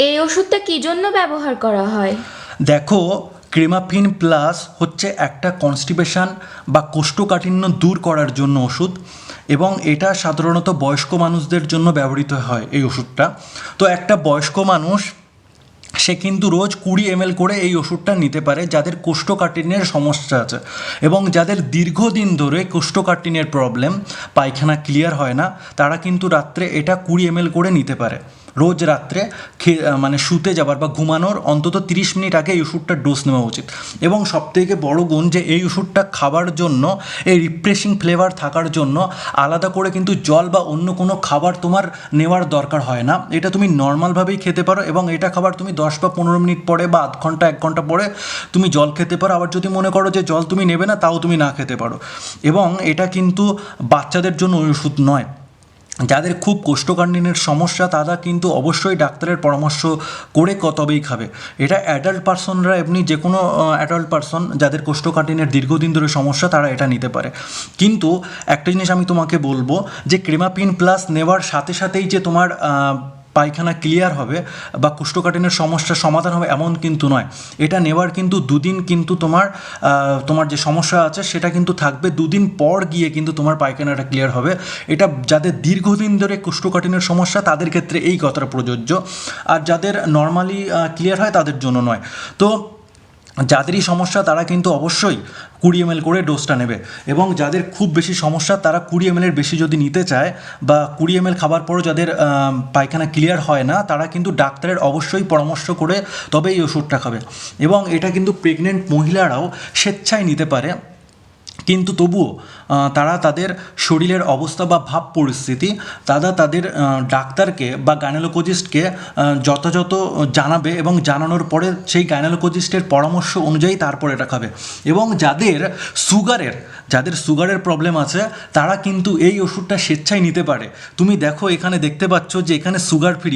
এই ওষুধটা কি জন্য ব্যবহার করা হয়? দেখো, ক্রেমাফিন প্লাস হচ্ছে একটা কনস্টিপেশন বা কোষ্ঠকাঠিন্য দূর করার জন্য ওষুধ, এবং এটা সাধারণত বয়স্ক মানুষদের জন্য ব্যবহৃত হয় এই ওষুধটা। তো একটা বয়স্ক মানুষ সে কিন্তু রোজ 20 ml করে এই ওষুধটা নিতে পারে, যাদের কোষ্ঠকাঠিন্যের সমস্যা আছে এবং যাদের দীর্ঘদিন ধরে কোষ্ঠকাঠিন্যের প্রবলেম, পায়খানা ক্লিয়ার হয় না, তারা কিন্তু রাত্রে এটা 20 ml করে নিতে পারে। রোজ রাত্রে মানে শুতে যাবার বা ঘুমানোর অন্তত 30 মিনিট আগে এই ওষুধটার ডোজ নেওয়া উচিত। এবং সবথেকে বড় গুণ যে এই ওষুধটা খাবার জন্য, এই রিফ্রেশিং ফ্লেভার থাকার জন্য আলাদা করে কিন্তু জল বা অন্য কোনো খাবার তোমার নেওয়ার দরকার হয় না। এটা তুমি নর্মালভাবেই খেতে পারো, এবং এটা খাবার তুমি 10 বা 15 মিনিট পরে বা আধ ঘন্টা 1 ঘন্টা পরে তুমি জল খেতে পারো। আবার যদি মনে করো যে জল তুমি নেবে না, তাও তুমি না খেতে পারো। এবং এটা কিন্তু বাচ্চাদের জন্য ওষুধ নয়। যাদের খুব কোষ্ঠকাঠিন্যের সমস্যা তারা কিন্তু অবশ্যই ডাক্তারের পরামর্শ করে তবেই খাবে। এটা অ্যাডাল্ট পারসনরা, এমনি যে কোনো অ্যাডাল্ট পারসন যাদের কোষ্ঠকাঠিন্যের দীর্ঘদিন ধরে সমস্যা, তারা এটা নিতে পারে। কিন্তু একটা জিনিস আমি তোমাকে বলবো, যে ক্রেমাপিন প্লাস নেওয়ার সাথে সাথেই যে তোমার পায়খানা ক্লিয়ার হবে বা কোষ্ঠকাঠিন্যের সমস্যার সমাধান হবে এমন কিন্তু নয়। এটা নেওয়ার কিন্তু দুদিন কিন্তু তোমার যে সমস্যা আছে সেটা কিন্তু থাকবে, দুদিন পর গিয়ে কিন্তু তোমার পায়খানাটা ক্লিয়ার হবে। এটা যাদের দীর্ঘদিন ধরে কোষ্ঠকাঠিন্যের সমস্যা তাদের ক্ষেত্রে এই কথাটা প্রযোজ্য, আর যাদের নর্মালি ক্লিয়ার হয় তাদের জন্য নয়। তো যাদেরই সমস্যা তারা কিন্তু অবশ্যই 20 ml করে ডোজটা নেবে। এবং যাদের খুব বেশি সমস্যা তারা 20 ml এর বেশি যদি নিতে চায়, বা 20 ml খাবার পরও যাদের পায়খানা ক্লিয়ার হয় না, তারা কিন্তু ডাক্তারের অবশ্যই পরামর্শ করে তবে এই ওষুধটা খাবে। এবং এটা কিন্তু প্রেগনেন্ট মহিলারাও স্বেচ্ছায় নিতে পারে, কিন্তু তবুও তারা তাদের শরীরের অবস্থা বা ভাব পরিস্থিতি তাদের ডাক্তারকে বা গাইনোকোলজিস্টকে যথাযথ জানাবে, এবং জানানোর পরে সেই গাইনোকোলজিস্টের পরামর্শ অনুযায়ী তারপর এটা খাবে। এবং যাদের সুগারের প্রবলেম আছে তারা কিন্তু এই ওষুধটা স্বেচ্ছায় নিতে পারে। তুমি দেখো, এখানে দেখতে পাচ্ছ যে এখানে সুগার ফ্রি,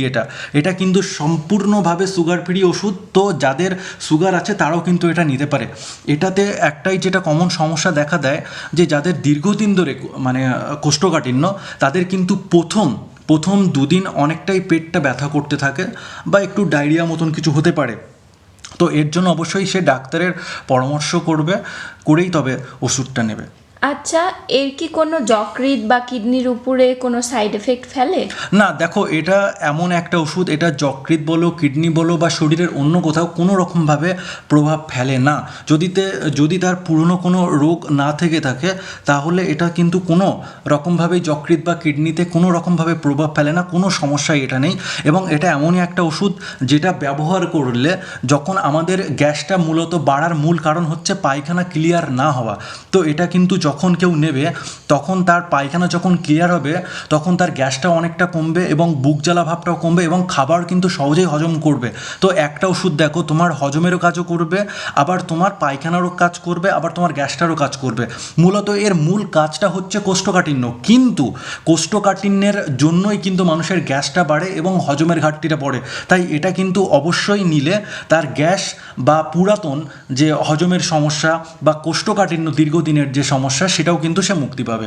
এটা কিন্তু সম্পূর্ণভাবে সুগার ফ্রি ওষুধ। তো যাদের সুগার আছে তারাও কিন্তু এটা নিতে পারে। এটাতে একটাই যেটা কমন সমস্যা দেখা দেয়, যে যাদের দীর্ঘদিন ধরে মানে কোষ্ঠকাঠিন্য, তাদের কিন্তু প্রথম দুদিন অনেকটাই পেটটা ব্যথা করতে থাকে বা একটু ডায়রিয়া মতন কিছু হতে পারে। তো এর জন্য অবশ্যই সে ডাক্তারের পরামর্শ করেই তবে ওষুধটা নেবে। আচ্ছা, এর কি কোনো যকৃৎ বা কিডনির উপরে কোনো সাইড এফেক্ট ফেলে? না, দেখো, এটা এমন একটা ওষুধ, এটা যকৃৎ বলো, কিডনি বলো বা শরীরের অন্য কোথাও কোনো রকমভাবে প্রভাব ফেলে না। যদি তার পুরনো কোনো রোগ না থেকে থাকে, তাহলে এটা কিন্তু কোনো রকমভাবেই যকৃৎ বা কিডনিতে কোনো রকমভাবে প্রভাব ফেলে না, কোনো সমস্যাই এটা নেই। এবং এটা এমনই একটা ওষুধ যেটা ব্যবহার করলে, যখন আমাদের গ্যাসটা মূলত বাড়ার মূল কারণ হচ্ছে পায়খানা ক্লিয়ার না হওয়া, তো এটা কিন্তু যখন কেউ নেবে, তখন তার পায়খানা যখন ক্লিয়ার হবে, তখন তার গ্যাসটা অনেকটা কমবে এবং বুক জ্বালা ভাবটাও কমবে, এবং খাবার কিন্তু সহজেই হজম করবে। তো একটা ওষুধ দেখো, তোমার হজমেরও কাজও করবে, আবার তোমার পায়খানারও কাজ করবে, আবার তোমার গ্যাসটারও কাজ করবে। মূলত এর মূল কাজটা হচ্ছে কোষ্ঠকাঠিন্য, কিন্তু কোষ্ঠকাঠিন্যের জন্যই কিন্তু মানুষের গ্যাসটা বাড়ে এবং হজমের ঘাটতিটা পড়ে। তাই এটা কিন্তু অবশ্যই নিলে তার গ্যাস বা পুরাতন যে হজমের সমস্যা বা কোষ্ঠকাঠিন্য দীর্ঘদিনের যে সমস্যা, সেটাও কিন্তু সে মুক্তি পাবে।